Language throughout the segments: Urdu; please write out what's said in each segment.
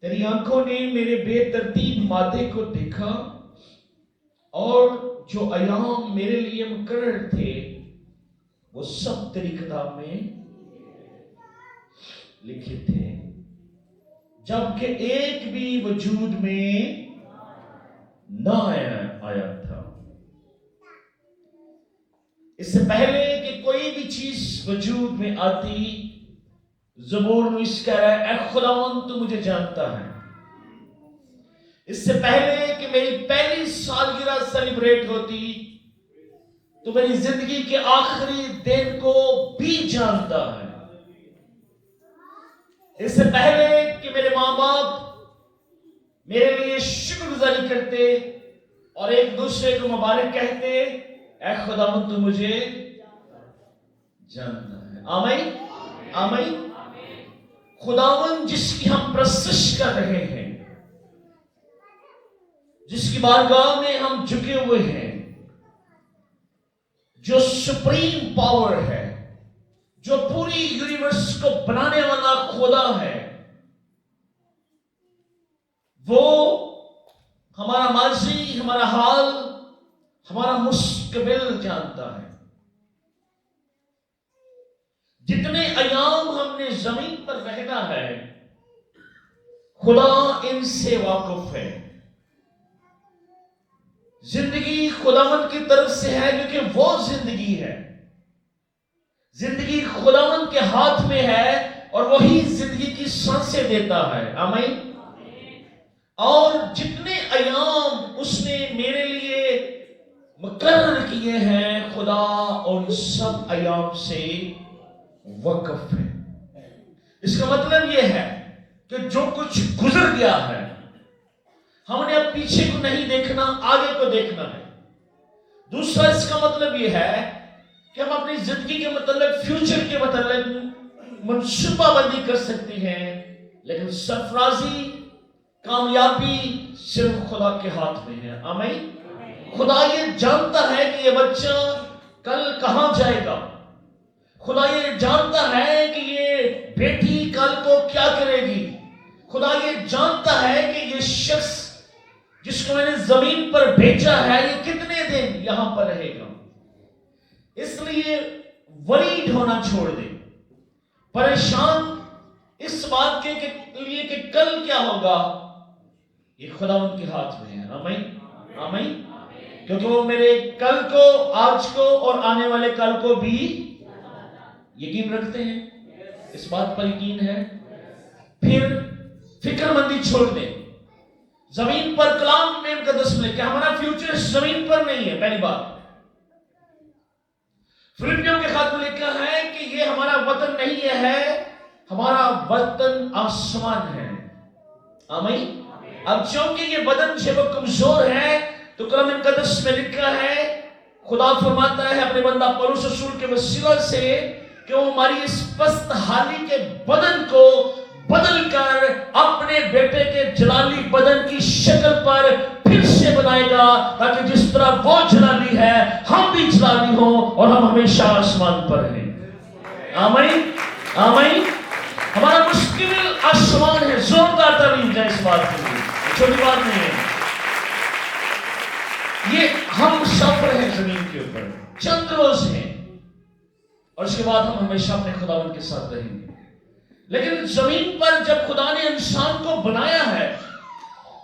تیری آنکھوں نے میرے بے ترتیب مادے کو دیکھا اور جو ایام میرے لیے مقرر تھے وہ سب تیری کتاب میں لکھے تھے، جبکہ ایک بھی وجود میں نہ آیا تھا۔ اس سے پہلے کہ کوئی بھی چیز وجود میں آتی، زبور نویس کہہ رہا ہے اے خداوند تو مجھے جانتا ہے۔ اس سے پہلے کہ میری پہلی سالگرہ سیلیبریٹ ہوتی تو میری زندگی کے آخری دن کو بھی جانتا ہے۔ اس سے پہلے کہ میرے ماں باپ میرے لیے شکر گزاری کرتے اور ایک دوسرے کو مبارک کہتے، اے خداوند تو مجھے جانتا ہے۔ آمین آمین۔ خداوند جس کی ہم پرستش کر رہے ہیں، جس کی بارگاہ میں ہم جھکے ہوئے ہیں، جو سپریم پاور ہے، جو پوری یونیورس کو بنانے والا خدا ہے، وہ ہمارا ماضی، ہمارا حال، ہمارا مستقبل جانتا ہے۔ جتنے ایام ہم نے زمین پر رہنا ہے خدا ان سے واقف ہے۔ زندگی خداوند کی طرف سے ہے کیونکہ وہ زندگی ہے۔ زندگی خداوند کے ہاتھ میں ہے اور وہی زندگی کی سانسیں دیتا ہے۔ آمین۔ اور جتنے ایام اس نے میرے لیے مقرر کیے ہیں خدا ان سب ایام سے وقف ہے۔ اس کا مطلب یہ ہے کہ جو کچھ گزر گیا ہے ہم نے اب پیچھے کو نہیں دیکھنا، آگے کو دیکھنا ہے۔ دوسرا اس کا مطلب یہ ہے کہ ہم اپنی زندگی کے متعلق، فیوچر کے متعلق منصوبہ بندی کر سکتے ہیں، لیکن سرفرازی، کامیابی صرف خدا کے ہاتھ میں ہے۔ آمین۔ خدا یہ جانتا ہے کہ یہ بچہ کل کہاں جائے گا۔ خدا یہ جانتا ہے کہ یہ بیٹی کل کو کیا کرے گی۔ خدا یہ جانتا ہے کہ یہ شخص جس کو میں نے زمین پر بھیجا ہے یہ کتنے دن یہاں پر رہے گا۔ اس لیے ورید ہونا چھوڑ دے، پریشان اس بات کے لیے کہ کل کیا ہوگا، یہ خدا ان کے ہاتھ میں ہے۔ آمین آمین۔ کیونکہ وہ میرے کل کو، آج کو اور آنے والے کل کو بھی یقین رکھتے ہیں، اس بات پر یقین ہے۔ پھر فکر مندی چھوڑ دیں۔ زمین پر کلام میں مقدس میں کہ ہمارا فیوچر زمین پر نہیں ہے، پہلی بات۔ فلپیوں کے خط میں لکھا ہے کہ یہ ہمارا وطن نہیں ہے، ہمارا وطن آسمان ہے۔ آمین۔ اب چونکہ یہ بدن سے وہ کمزور ہے تو کلام مقدس میں لکھا ہے، خدا فرماتا ہے اپنے بندہ پولس رسول کے وسیلہ سے کہ وہ ہماری اس پست حالی کے بدن کو بدل کر اپنے بیٹے کے جلالی بدن کی شکل پر پھر سے بنائے گا، تاکہ جس طرح وہ جلالی ہے ہم بھی جلالی ہوں اور ہم ہمیشہ آسمان پر ہیں۔ آمین آمین۔ ہمارا مستقبل آسمان ہے۔ زوردار تعلیم ہے اس بات کے لیے، چھوٹی بات نہیں ہے۔ یہ ہم سفر ہیں زمین کے اوپر، چند روز ہیں اور اس کے بعد ہم ہمیشہ اپنے خداوند کے ساتھ رہیں گے۔ لیکن زمین پر جب خدا نے انسان کو بنایا ہے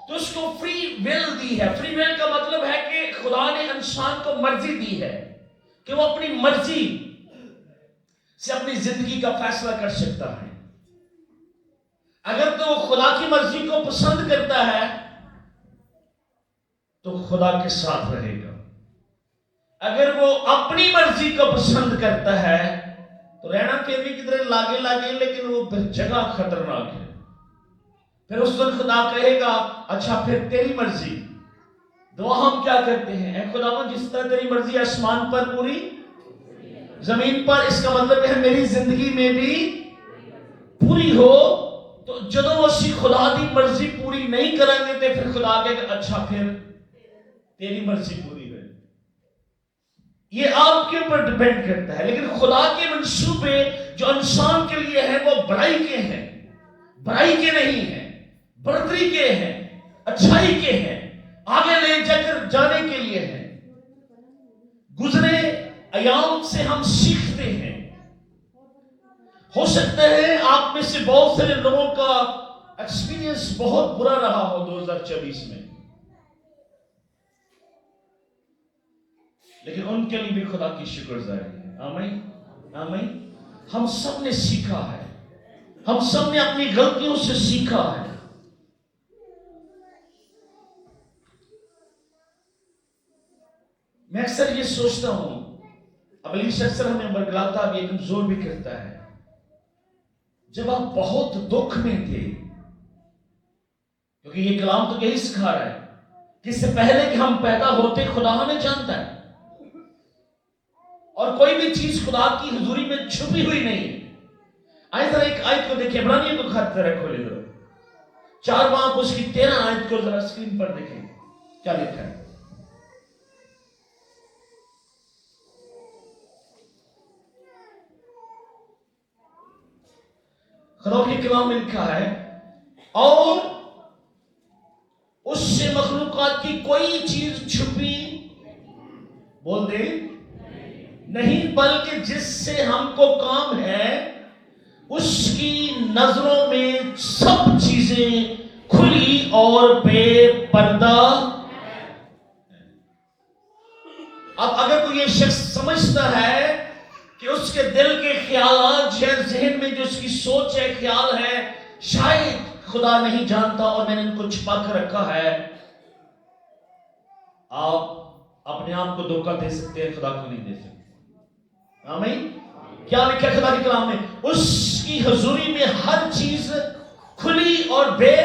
تو اس کو فری ول دی ہے۔ فری ول کا مطلب ہے کہ خدا نے انسان کو مرضی دی ہے کہ وہ اپنی مرضی سے اپنی زندگی کا فیصلہ کر سکتا ہے۔ اگر تو وہ خدا کی مرضی کو پسند کرتا ہے تو خدا کے ساتھ رہے گا۔ اگر وہ اپنی مرضی کو پسند کرتا ہے تو رہنا پھر بھی کدھر لاگے لاگے، لیکن وہ جگہ خطرناک ہے۔ پھر اس دن خدا کہے گا اچھا پھر تیری مرضی۔ دعا ہم کیا کرتے ہیں، اے خداوند جس طرح تیری مرضی آسمان پر پوری زمین پر، اس کا مطلب ہے میری زندگی میں بھی پوری ہو۔ تو جدو اسی خدا دی مرضی پوری نہیں کریں گے تو پھر خدا کہے گا اچھا پھر تیری مرضی پوری ہے۔ یہ آپ کے اوپر ڈیپینڈ کرتا ہے، لیکن خدا کے منصوبے جو انسان کے لیے ہیں وہ بڑائی کے ہیں، برائی کے نہیں ہیں۔ برتری کے ہیں، اچھائی کے ہیں، آگے لے جا کر جانے کے لیے ہیں۔ گزرے ایام سے ہم سیکھتے ہیں۔ ہو سکتا ہے آپ میں سے بہت سارے لوگوں کا ایکسپیرینس بہت برا رہا ہو 2024 میں، لیکن ان کے لیے بھی خدا کی شکر گزاری ہے۔ آمین آمین۔ ہم سب نے سیکھا ہے، ہم سب نے اپنی غلطیوں سے سیکھا ہے۔ میں اکثر یہ سوچتا ہوں، ابلیس اکثر ہمیں برگلاتا بھی، ایک زور بھی کرتا ہے، جب آپ بہت دکھ میں تھے، کیونکہ یہ کلام تو یہی سکھا رہا ہے کہ اس سے پہلے کہ ہم پیدا ہوتے خدا ہمیں جانتا ہے، اور کوئی بھی چیز خدا کی حضوری میں چھپی ہوئی نہیں ہے۔ آئے ذرا ایک آیت کو دیکھیں، عبرانیوں کو خط ذرا کھولے ذرا 4 باب اس کی 13 آیت کو ذرا اسکرین پر دیکھیں کیا لکھا ہے۔ خدا کے کلام میں لکھا ہے، اور اس سے مخلوقات کی کوئی چیز چھپی بول دے نہیں، بلکہ جس سے ہم کو کام ہے اس کی نظروں میں سب چیزیں کھلی اور بے پردہ۔ اب اگر کوئی یہ شخص سمجھتا ہے کہ اس کے دل کے خیالات یا ذہن میں جو اس کی سوچ ہے، خیال ہے، شاید خدا نہیں جانتا اور میں نے ان کو چھپا کر رکھا ہے، آپ اپنے آپ کو دھوکہ دے سکتے ہیں، خدا کو نہیں دے سکتے۔ آمین۔ کیا لکھا ہے خدا کے کلام میں؟ اس کی حضوری میں ہر چیز کھلی اور بے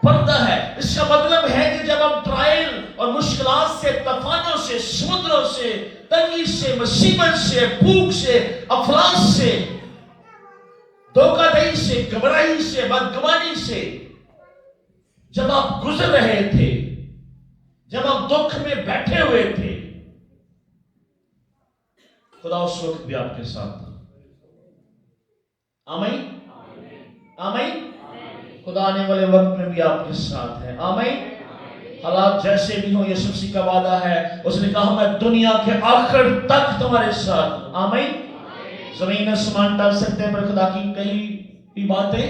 پردہ ہے۔ اس کا مطلب ہے کہ جب ہم ٹرائل اور مشکلات سے، طوفانوں سے، سمندروں سے، تنگی سے، مصیبت سے، بھوک سے، افلاس سے، دھوکہ دہی سے، گھبراہی سے، بدگمانی سے جب آپ گزر رہے تھے، جب آپ دکھ میں بیٹھے ہوئے تھے، خدا اس وقت بھی آپ کے ساتھ تھا۔ آمین آمین۔ خدا آنے والے وقت میں بھی آپ کے ساتھ ہے۔ آمین۔ حالات جیسے بھی ہوں، یسوع مسیح کا وعدہ ہے، اس نے کہا میں دنیا کے آخر تک تمہارے ساتھ ہوں۔ آمین۔ زمین آسمان ٹل سکتے ہیں پر خدا کی کئی بھی باتیں۔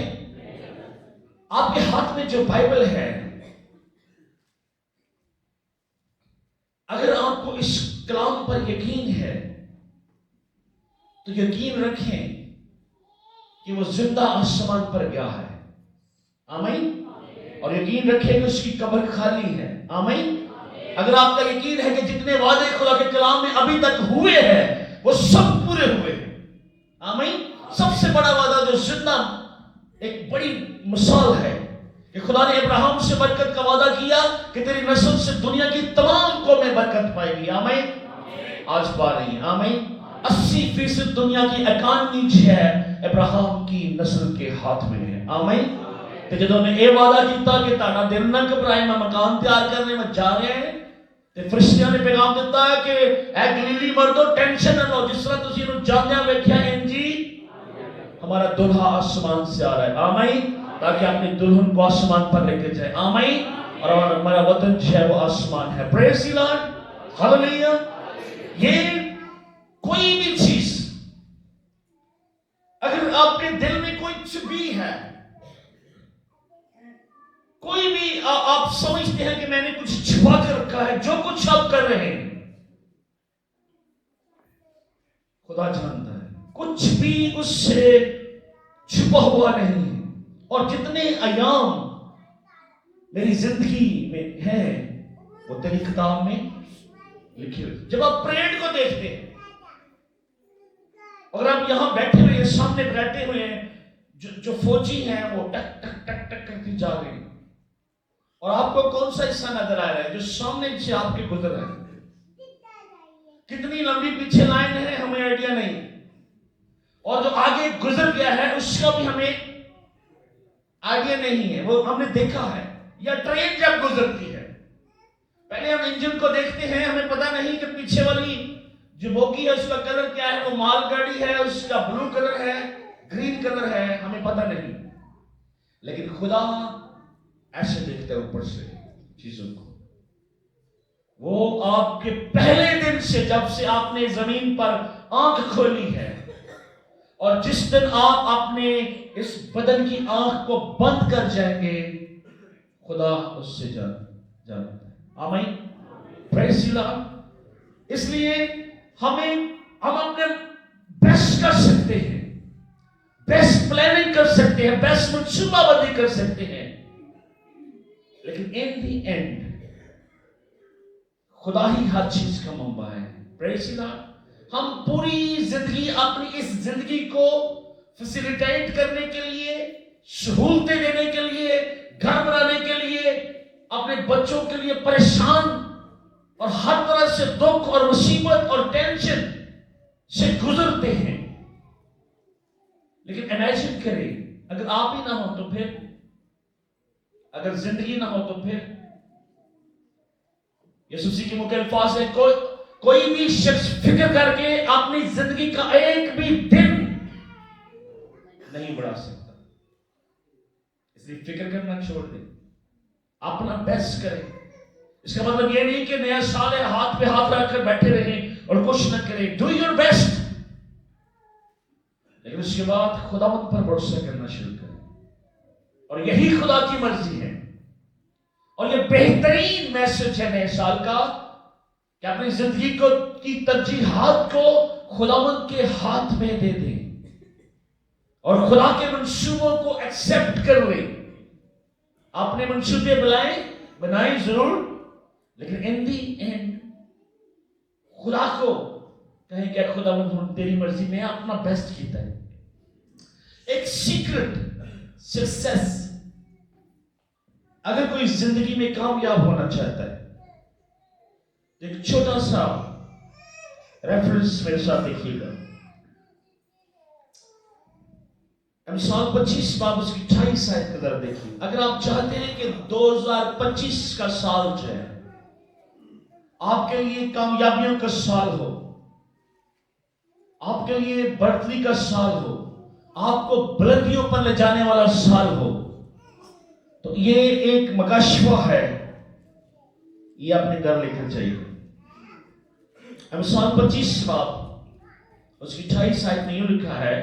آپ کے ہاتھ میں جو بائبل ہے، اگر آپ کو اس کلام پر یقین ہے تو یقین رکھیں کہ وہ زندہ آسمان پر گیا ہے۔ آمین۔ اور یقین رکھیں کہ اس کی قبر خالی ہے۔ آمین۔ اگر آپ کا یقین ہے کہ جتنے وعدے خدا کے کلام میں ابھی تک ہوئے ہیں وہ سب پورے ہوئے ہیں۔ آمین۔ سب سے بڑا وعدہ جو زندہ، ایک بڑی مثال ہے کہ خدا نے ابراہیم سے برکت کا وعدہ کیا کہ تیری نسل سے دنیا کی تمام قومیں برکت پائے گی۔ آمین۔ آج پا رہی ہیں۔ آمین۔ 80% دنیا کی اکانومی جو ہے ابراہیم کی نسل کے ہاتھ میں ہے۔ آمین۔ تو جدوں نے یہ وعدہ کیتا کہ تانا دل نہ گھبرائے، میں مکان تیار کرنے میں جا رہے ہیں، تو فرشتیاں نے پیغام دیتا ہے کہ اے گلیلی مردو ٹینشن نہ لو، جس طرح تسی انہوں جاندیاں ویکھیا انجی ہمارا دلہا آسمان سے آ رہا ہے۔ آمین۔ تاکہ اپنی دلہن کو آسمان پر لے کے جائے۔ آمین۔ اور ہمارا وطن جو ہے وہ آسمان ہے۔ پریز دی لارڈ، ہاللیلویہ۔ یہ کوئی بھی چیز اگر آپ کے دل میں کوئی چھپی ہے، کوئی بھی آپ سمجھتے ہیں کہ میں نے کچھ چھپا کر رکھا ہے، جو کچھ آپ کر رہے ہیں خدا جانتا ہے، کچھ بھی اس سے چھپا ہوا نہیں ہے۔ اور جتنے ایام میری زندگی میں ہیں وہ تیری کتاب میں لکھے ہوئے۔ جب آپ پریڈ کو دیکھتے ہیں، اگر آپ یہاں بیٹھے ہوئے ہیں، سامنے بیٹھے ہوئے ہیں، جو فوجی ہیں وہ ٹک ٹک ٹک ٹک کرتی جا رہے ہیں، اور آپ کو کون سا حصہ نظر آ رہا ہے جو سامنے سے آپ کے گزر رہا ہے؟ کتنی لمبی پیچھے لائن ہے ہمیں آئیڈیا نہیں، اور جو آگے گزر گیا ہے اس کا بھی ہمیں آئیڈیا نہیں ہے، وہ ہم نے دیکھا ہے۔ یا ٹرین جب گزرتی ہے، پہلے ہم انجن کو دیکھتے ہیں، ہمیں پتہ نہیں کہ پیچھے والی جو بوگی ہے اس کا کلر کیا ہے، وہ مال گاڑی ہے، اس کا بلو کلر ہے، گرین کلر ہے، ہمیں پتہ نہیں۔ لیکن خدا ایسے دیکھتا ہے اوپر سے چیزوں کو. وہ آپ کے پہلے دن سے جب سے آپ نے زمین پر آنکھ کھولی ہے اور جس دن آپ اپنے اس بدن کی آنکھ کو بند کر جائیں گے خدا اس سے جانتا ہے. آمین. پریز دی لارڈ. اس لیے ہم اپنے بیسٹ کر سکتے ہیں, بیسٹ پلاننگ کر سکتے ہیں, بیسٹ منصوبہ بندی کر سکتے ہیں, لیکن ان دی اینڈ خدا ہی ہر چیز کا منبع ہے. پریز دی لارڈ. ہم پوری زندگی اپنی اس زندگی کو فیسیلیٹیٹ کرنے کے لیے, سہولتیں دینے کے لیے, گھر بنانے کے لیے, اپنے بچوں کے لیے پریشان اور ہر طرح سے دکھ اور مصیبت اور ٹینشن سے گزرتے ہیں. لیکن امیجن کریں اگر آپ ہی نہ ہو تو پھر, اگر زندگی نہ ہو تو پھر. یسوع مسیح کے منہ الفاظ ہے, کوئی بھی شخص فکر کر کے اپنی زندگی کا ایک بھی دن نہیں بڑھا سکتا. اس لیے فکر کرنا چھوڑ دیں, اپنا بیسٹ کریں. اس کا مطلب یہ نہیں کہ نیا سال ہے ہاتھ پہ ہاتھ رکھ کر بیٹھے رہیں اور کچھ نہ کریں. ڈو یور بیسٹ, لیکن اس کے بعد خداوند پر بھروسہ کرنا شروع کریں. اور یہی خدا کی مرضی ہے. اور یہ بہترین میسج ہے نئے سال کا کہ اپنی زندگی کی ترجیحات کو خداوند کے ہاتھ میں دے دیں اور خدا کے منصوبوں کو ایکسپٹ کر لیں. اپنے منصوبے بنائیں ضرور, لیکن ان دی اینڈ خدا کو کہیں کہ خداوند تیری مرضی میں اپنا بیسٹ کیتا ہے. ایک سیکرٹ سکسیس, اگر کوئی زندگی میں کامیاب ہونا چاہتا ہے, ایک چھوٹا سا ریفرنس میرے ساتھ دیکھیے گا. امثال 25 باب اس کی 28 آیت کا ذرا دیکھیے. اگر آپ چاہتے ہیں کہ 2025 کا سال جو ہے آپ کے لیے کامیابیوں کا سال ہو, آپ کے لیے بڑھتی کا سال ہو, آپ کو بلندیوں پر لے جانے والا سال ہو, تو یہ ایک مکاشفہ ہے, یہ اپنے گھر لے کر جائیے. امثال 25 باب اس کی 28 آیت میں یوں لکھا ہے,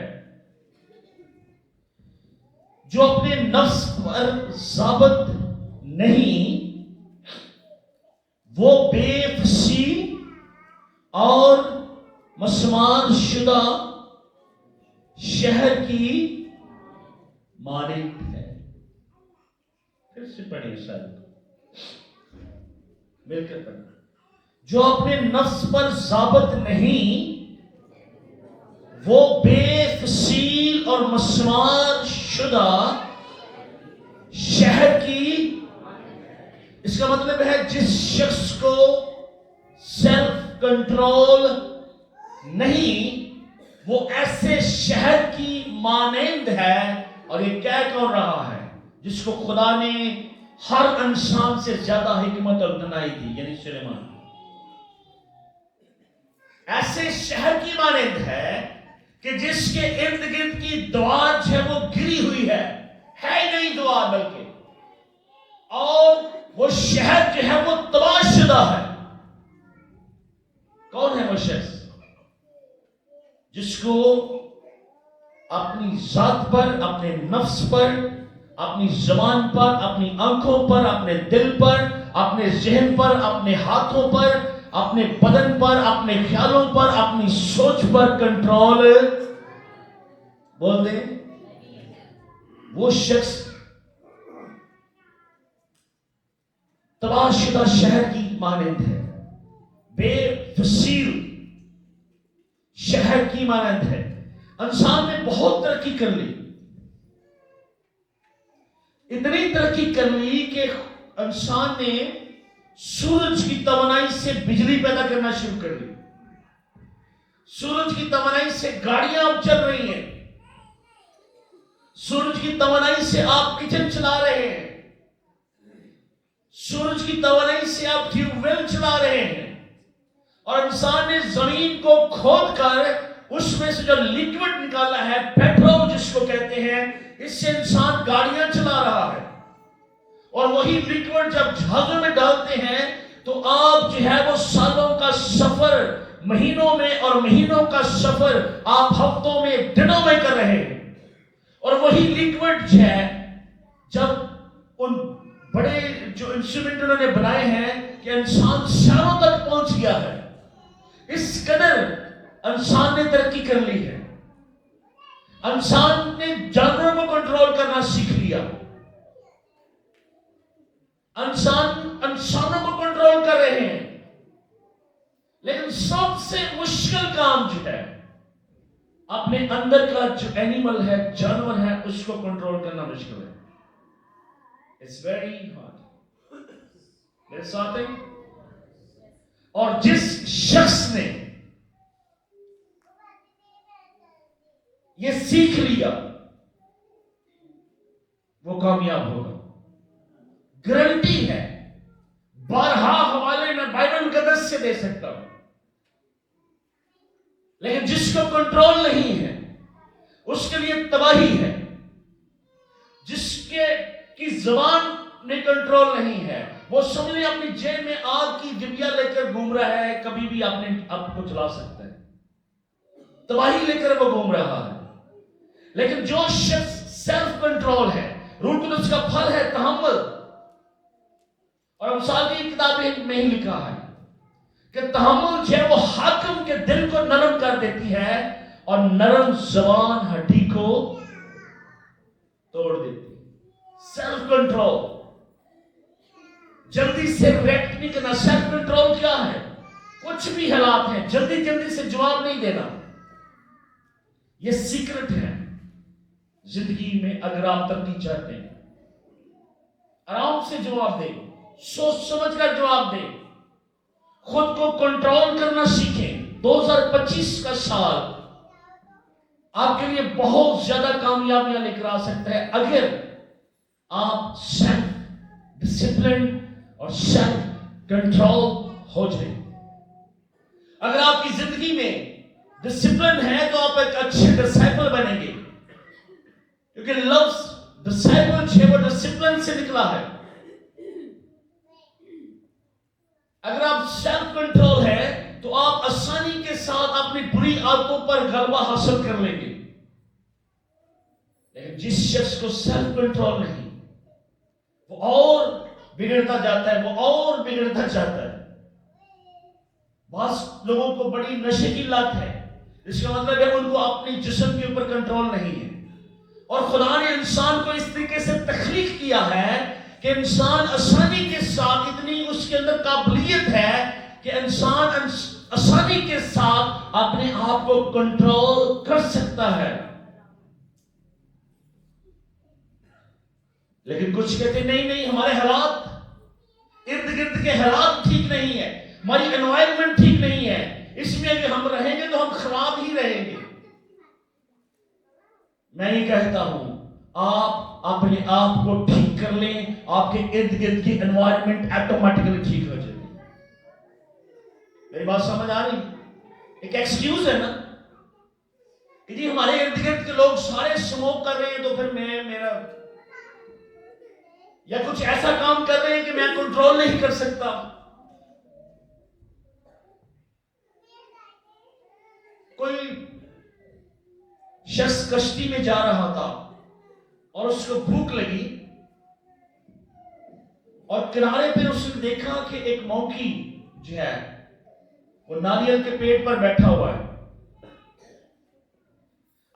جو اپنے نفس پر ضابط نہیں وہ بے فصیل اور مسمار شدہ شہر کی مانند ہے. پھر سے پڑھیں سر, مل کر پڑھیں. جو اپنے نفس پر ضابط نہیں وہ بے فصیل اور مسمار شدہ شہر کی. اس کا مطلب ہے جس شخص کو سیلف کنٹرول نہیں وہ ایسے شہر کی مانند ہے. اور یہ کہہ کون رہا ہے؟ جس کو خدا نے ہر انسان سے زیادہ حکمت اور دانائی دی, یعنی سلیمان. ایسے شہر کی مانند ہے کہ جس کے ارد گرد کی دیوار جو ہے وہ گری ہوئی ہے ہی نہیں دیوار, بلکہ اور وہ شہر جو ہے وہ تباہ شدہ ہے. کون ہے وہ شخص جس کو اپنی ذات پر, اپنے نفس پر, اپنی زبان پر, اپنی آنکھوں پر, اپنے دل پر, اپنے ذہن پر, اپنے ہاتھوں پر, اپنے بدن پر, اپنے خیالوں پر, اپنی سوچ پر کنٹرول بول دیں؟ وہ شخص تباہ شدہ شہر کی مانند ہے, بے فصیل شہر کی مانند ہے. انسان نے بہت ترقی کر لی, اتنی ترقی کر لی کہ انسان نے سورج کی توانائی سے بجلی پیدا کرنا شروع کر دی. سورج کی توانائی سے گاڑیاں اب چل رہی ہیں, سورج کی توانائی سے آپ کچن چلا رہے ہیں, سورج کی توانائی سے آپ ٹیوب ویل چلا رہے ہیں, اور انسان نے زمین کو کھود کر اس میں سے جو لیکوڈ نکالا ہے, پیٹرول جس کو کہتے ہیں, اس سے انسان گاڑیاں چلا رہا ہے. اور وہی لیکوڈ جب جہازوں میں ڈالتے ہیں تو آپ جو ہے وہ سالوں کا سفر مہینوں میں اور مہینوں کا سفر آپ ہفتوں میں دنوں میں کر رہے ہیں. اور وہی لیکوڈ جو ہے جب ان بڑے جو انسٹرومنٹ انہوں نے بنائے ہیں کہ انسان سیاروں تک پہنچ گیا ہے، اس قدر انسان نے ترقی کر لی ہے، انسان نے جانوروں کو کنٹرول کرنا سیکھ لیا، انسانوں کو کنٹرول کر رہے ہیں. لیکن سب سے مشکل کام جو ہے اپنے اندر کا جو اینیمل ہے، جانور ہے، اس کو کنٹرول کرنا مشکل ہے. It's very hard. میرے ساتھ ہیں؟ اور جس شخص نے یہ سیکھ لیا وہ کامیاب ہوگا، گارنٹی ہے. بارہا حوالے میں بائبل مقدس سے دے سکتا ہوں. لیکن جس کو کنٹرول نہیں ہے اس کے لیے تباہی ہے. جس کی زبان میں کنٹرول نہیں ہے وہ سمجھ لیں اپنی جیب میں آگ کی ڈبیا لے کر گھوم رہا ہے، کبھی بھی آپ کو چلا سکتا ہے، تباہی لے کر وہ گھوم رہا ہے. لیکن جو شخص سیلف کنٹرول ہے، روح القدس کا پھل ہے تحمل. اور امثال کی کتاب میں ہی لکھا ہے کہ تحمل جو ہے وہ حاکم کے دل کو نرم کر دیتی ہے اور نرم زبان ہڈی کو توڑ دیتی ہے. سیلف کنٹرول، جلدی سے ریئیکٹ نہیں کرنا. سیلف کنٹرول کیا ہے؟ کچھ بھی حالات ہیں جلدی سے جواب نہیں دینا. یہ سیکرٹ ہے زندگی میں. اگر آپ ترقی چاہتے ہیں آرام سے جواب دیں، سوچ سمجھ کر جواب دیں، خود کو کنٹرول کرنا سیکھیں. 2025 کا سال آپ کے لیے بہت زیادہ کامیابیاں لے کر آ سکتا ہے اگر آپ سیلف ڈسپلن اور سیلف کنٹرول ہو جائیں. اگر آپ کی زندگی میں ڈسپلن ہے تو آپ ایک اچھے ڈسائپل بنیں گے، کیونکہ لفظ ڈسائپل جو وہ ڈسپلن سے نکلا ہے. اگر آپ سیلف کنٹرول ہے تو آپ آسانی کے ساتھ اپنی بری عادتوں پر غلبہ حاصل کر لیں گے. لیکن جس شخص کو سیلف کنٹرول نہیں وہ اور بگڑتا جاتا ہے، وہ اور بگڑتا جاتا ہے. بعض لوگوں کو بڑی نشے کی لت ہے، اس کا مطلب ہے ان کو اپنے جسم کے اوپر کنٹرول نہیں ہے. اور خدا نے انسان کو اس طریقے سے تخلیق کیا ہے کہ انسان آسانی کے ساتھ اتنی اس کے اندر قابلیت ہے کہ انسان آسانی کے ساتھ اپنے آپ کو کنٹرول کر سکتا ہے. لیکن کچھ کہتے نہیں ہمارے حالات، ارد گرد کے حالات ٹھیک نہیں ہے، ہماری انوائرمنٹ ٹھیک نہیں ہے، اس میں اگر ہم رہیں گے تو ہم خراب ہی رہیں گے. میں یہ کہتا ہوں آپ اپنے آپ کو ٹھیک کر لیں، آپ کے ارد گرد کی انوائرمنٹ آٹومیٹکلی ٹھیک ہو جائے. میری بات سمجھ آ رہی؟ ایک ایکسکیوز ہے نا کہ جی ہمارے ارد گرد کے لوگ سارے سموک کر رہے ہیں تو پھر میرا یا کچھ ایسا کام کر رہے ہیں کہ میں کنٹرول نہیں کر سکتا. کوئی شخص کشتی میں جا رہا تھا اور اس کو بھوک لگی اور کنارے پہ اس نے دیکھا کہ ایک مونکی جو ہے وہ ناریل کے پیڑ پر بیٹھا ہوا ہے.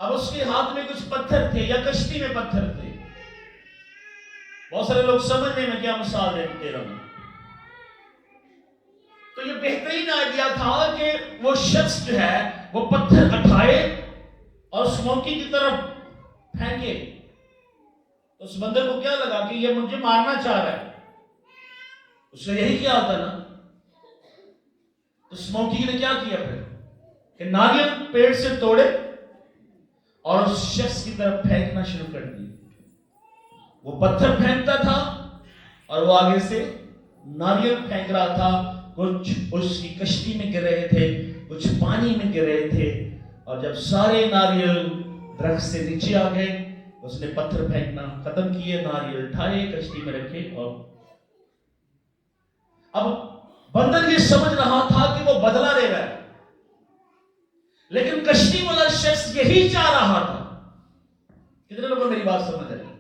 اب اس کے ہاتھ میں کچھ پتھر تھے یا کشتی میں پتھر تھے. بہت سارے لوگ سمجھنے میں کیا مثال دے رہا ہوں. تو یہ بہترین آئیڈیا تھا کہ وہ شخص جو ہے وہ پتھر اٹھائے اور اس مونکی کی طرف پھینکے. اس بندے کو کیا لگا کہ یہ مجھے مارنا چاہ رہا ہے، اس نے یہی کیا ہوتا نا. اس مونکی نے کیا کیا پھر کہ ناریل پیڑ سے توڑے اور اس شخص کی طرف پھینکنا شروع کر دیا. وہ پتھر پھینکتا تھا اور وہ آگے سے ناریل پھینک رہا تھا. کچھ اس کی کشتی میں گر رہے تھے، کچھ پانی میں گر رہے تھے. اور جب سارے ناریل درخت سے نیچے آ گئے اس نے پتھر پھینکنا ختم کیے، ناریل اٹھائے، کشتی میں رکھے، اور اب بندر یہ سمجھ رہا تھا کہ وہ بدلہ لے رہا ہے، لیکن کشتی والا شخص یہی چاہ رہا تھا. کتنے لوگوں میری بات سمجھ رہے؟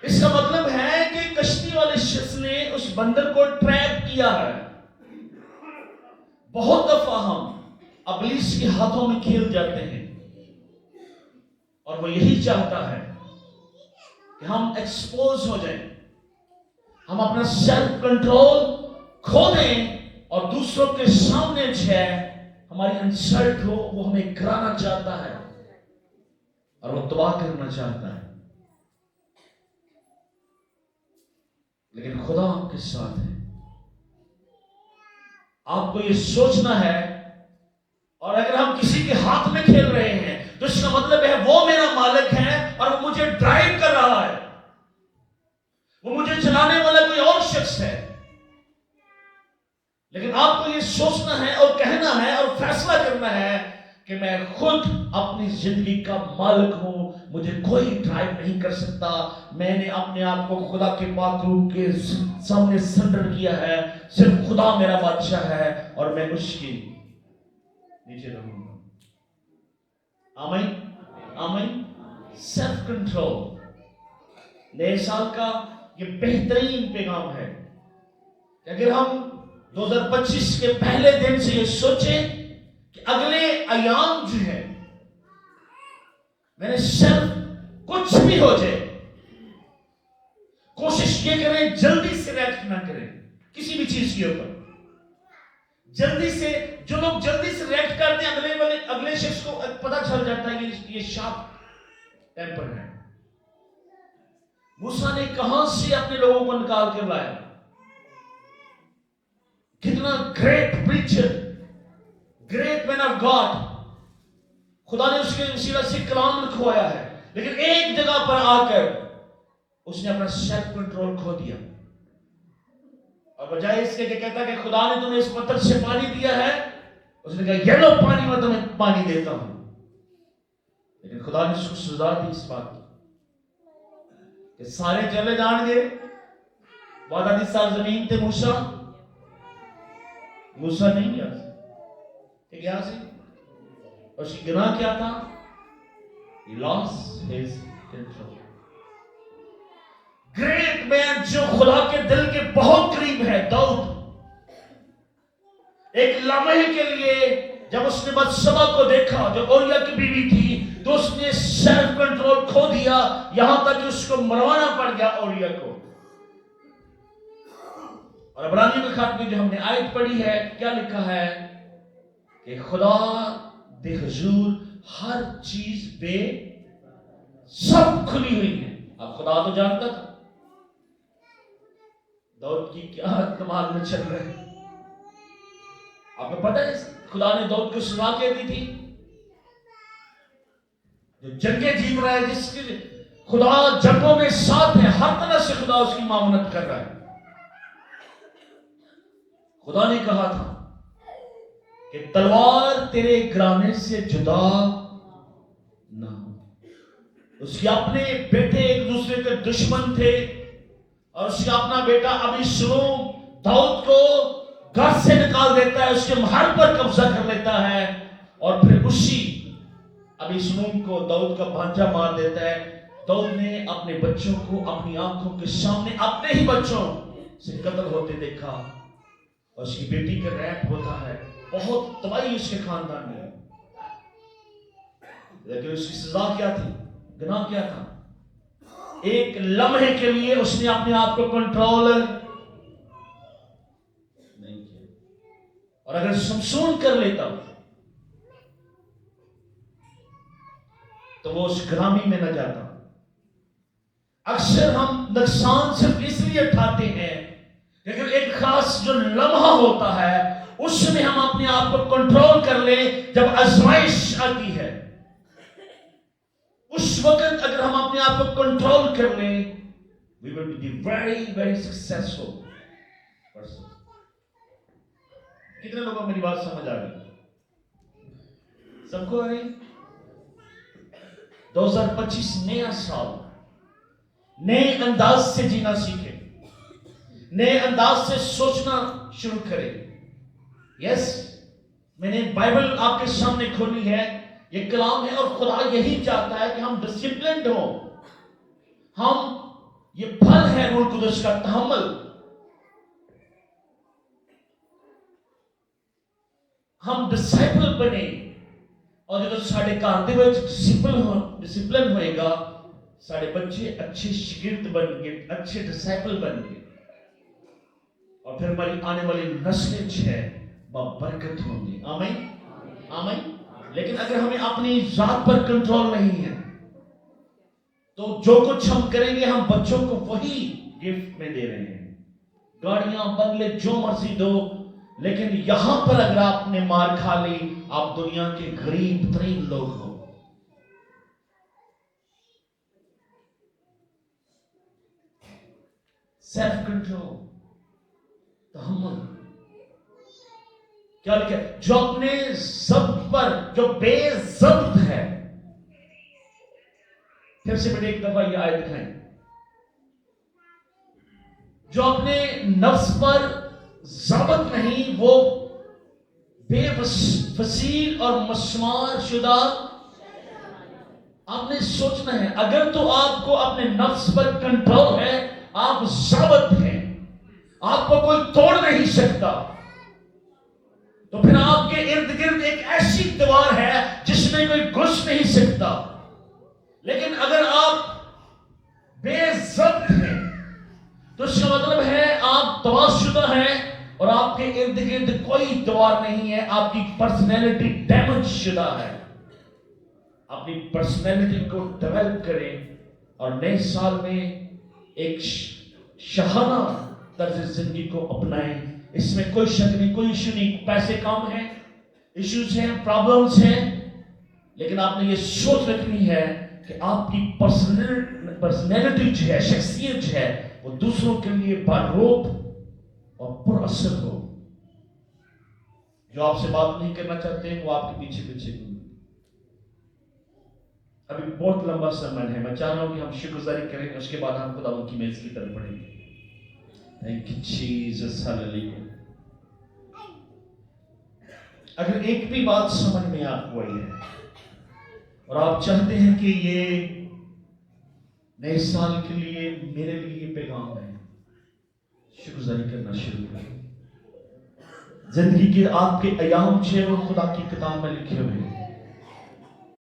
اس کا مطلب ہے کہ کشتی والے شخص نے اس بندر کو ٹریپ کیا ہے. بہت دفعہ ہم ابلیس کے ہاتھوں میں کھیل جاتے ہیں، اور وہ یہی چاہتا ہے کہ ہم ایکسپوز ہو جائیں، ہم اپنا سیلف کنٹرول کھو دیں، اور دوسروں کے سامنے جو ہے ہماری انسلٹ ہو، وہ ہمیں گرانا چاہتا ہے اور وہ تباہ کرنا چاہتا ہے. لیکن خدا آپ کے ساتھ ہے. آپ کو یہ سوچنا ہے، اور اگر ہم کسی کے ہاتھ میں کھیل رہے ہیں تو اس کا مطلب ہے وہ میرا مالک ہے اور وہ مجھے ڈرائیو کر رہا ہے، وہ مجھے چلانے والا کوئی اور شخص ہے. لیکن آپ کو یہ سوچنا ہے اور کہنا ہے اور فیصلہ کرنا ہے کہ میں خود اپنی زندگی کا مالک ہوں، مجھے کوئی ڈرائیو نہیں کر سکتا. میں نے اپنے آپ کو خدا کے پاک روح کے سامنے سرنڈر کیا ہے، صرف خدا میرا بادشاہ ہے اور میں اس کی نیچے رہوں گا. آمین آمین. سیلف کنٹرول نئے سال کا یہ بہترین پیغام ہے کہ اگر ہم 2025 کے پہلے دن سے یہ سوچیں کہ اگلے ایام جو ہے میں نے سیلف کچھ بھی ہو جائے، کوشش یہ کریں جلدی سے ریئیکٹ نہ کریں کسی بھی چیز کے اوپر. جلدی سے جو لوگ جلدی سے ریئیکٹ کرتے ہیں اگلے شخص کو پتہ چل جاتا ہے یہ شارپ ٹیمپر ہے. موسیٰ نے کہاں سے اپنے لوگوں کو نکال کر لایا؟ کتنا great preacher, great man of God. خدا نے اس کے وسیلہ سے کلام لکھوایا ہے، لیکن ایک جگہ پر آ کر اس نے اپنا سیلف کنٹرول کھو دیا. اور بجائے اس کے کہ کہتا کہ خدا نے تمہیں اس پتھر سے پانی دیا ہے، اس نے کہا یہ لو پانی، میں تمہیں پانی دیتا ہوں. لیکن خدا نے اس کو سزا دی اس بات کی کہ سارے چلے جان گے. وعدہ دی سرزمین تے موسیٰ نہیں گیا کہ گیا سی. اور اس کی گناہ کیا تھا؟ He lost his control. Great man جو خدا کے دل کے بہت قریب ہے، داؤد، ایک لمحے کے لیے جب اس نے بتشبہ کو دیکھا جو اوریا کی بیوی تھی تو اس نے سیلف کنٹرول کھو دیا، یہاں تک کہ اس کو مروانا پڑ گیا اوریا کو. اور عبرانیوں کے خط میں جو ہم نے آیت پڑھی ہے کیا لکھا ہے کہ خدا دے حضور ہر چیز بے سب کھلی ہوئی ہے. اب خدا تو جانتا تھا داؤد کی کیا دماغ میں چل رہا ہے. آپ کو پتہ ہے خدا نے داؤد کو سزا کیا دی تھی؟ جو جنگیں جیت رہا ہے، جس کے خدا جنگوں میں ساتھ ہے، ہر طرح سے خدا اس کی معاونت کر رہا ہے. خدا نے کہا تھا کہ تلوار تیرے گرانے سے جدا نہ ہو. اس کے اپنے بیٹے ایک دوسرے کے دشمن تھے، اور اس کا اپنا بیٹا ابیشلوم داؤد کو گھر سے نکال دیتا ہے، اس کے محل پر قبضہ کر لیتا ہے، اور پھر اسی ابیشلوم کو داؤد کا بھانجا مار دیتا ہے. داؤد نے اپنے بچوں کو اپنی آنکھوں کے سامنے اپنے ہی بچوں سے قتل ہوتے دیکھا، اور اس کی بیٹی کا ریپ ہوتا ہے. بہت تباہی اس کے خاندان میں. لیکن اس کی سزا کیا تھی؟ گناہ کیا تھا؟ ایک لمحے کے لیے اس نے اپنے آپ کو کنٹرول نہیں کیا. اور اگر سمسون کر لیتا تو وہ اس گرامی میں نہ جاتا. اکثر ہم نقصان صرف اس لیے اٹھاتے ہیں لیکن ایک خاص جو لمحہ ہوتا ہے اس میں ہم اپنے آپ کو کنٹرول کر لیں. جب آزمائش آتی ہے اس وقت اگر ہم اپنے آپ کو کنٹرول کر لیں we will be very very successful person. کتنے لوگوں کو میری بات سمجھ آ رہی؟ سب کو آ رہی؟ 2025 نیا سال نئے انداز سے جینا سیکھے، نئے انداز سے سوچنا شروع کرے. یس، میں نے بائبل آپ کے سامنے کھولی ہے، یہ کلام ہے، اور خدا یہی چاہتا ہے کہ ہم ڈسپلنڈ ہوں. ہم، یہ پھل ہے روح القدس کا تحمل. ہم ڈسائپل بنے، اور جب ساڑھے گھر دے وچ ڈسپلن ہوئے گا، ساڑھے بچے اچھے شاگرد بن گے، اچھے ڈسائپل بن گے، اور پھر ہماری آنے والی نسلیں جو ہے برکت ہوں گی. آمین آمین. لیکن اگر ہمیں اپنی ذات پر کنٹرول نہیں ہے تو جو کچھ ہم کریں گے ہم بچوں کو وہی گفٹ میں دے رہے ہیں. گاڑیاں، بنگلے، جو مرضی دو، لیکن یہاں پر اگر آپ نے مار کھا لی، آپ دنیا کے غریب ترین لوگ ہو. سیلف کنٹرول، تحمل. کیا لکھا ہے؟ جو اپنے ضبط پر، جو بے ضبط ہے. پھر سے میں نے ایک دفعہ یہ آیت دکھائیں. جو اپنے نفس پر ضابط نہیں، وہ بے فصیل اور مسمار شدہ. آپ نے سوچنا ہے، اگر تو آپ کو اپنے نفس پر کنٹرول ہے، آپ ضابط ہیں، آپ کو کوئی توڑ نہیں سکتا، تو پھر آپ کے ارد گرد ایک ایسی دیوار ہے جس میں کوئی گھس نہیں سکتا. لیکن اگر آپ بے ضبط ہیں تو اس کا مطلب ہے آپ تباہ شدہ ہیں، اور آپ کے ارد گرد کوئی دیوار نہیں ہے. آپ کی پرسنالٹی ڈیمیج شدہ ہے. اپنی پرسنالٹی کو ڈیولپ کریں، اور نئے سال میں ایک شاہانہ طرز زندگی کو اپنائیں. اس میں کوئی شک نہیں، کوئی ایشو نہیں. پیسے کم ہیں، ایشوز ہیں، پرابلمز ہیں، لیکن آپ نے یہ سوچ رکھنی ہے کہ آپ کی پرسنالٹی جو ہے، شخصیت جو ہے، وہ دوسروں کے لیے باروب اور پر اثر ہو. جو آپ سے بات نہیں کرنا چاہتے ہیں وہ آپ کے پیچھے پیچھے گھومیں. ابھی بہت لمبا سرمن ہے، میں چاہ رہا ہوں کہ ہم شکر گزاری کریں، اس کے بعد ہم خدا کی میز کی طرف بڑھیں گے. Thank you Jesus, hallelujah. اگر ایک بھی بات سمجھ میں آپ کو آئی ہے اور آپ چاہتے ہیں کہ یہ نئے سال کے لیے میرے لیے یہ پیغام ہے، شکر گزاری کرنا شروع کریں. زندگی کے آپ کے ایام جو ہے وہ خدا کی کتاب میں لکھے ہوئے ہیں.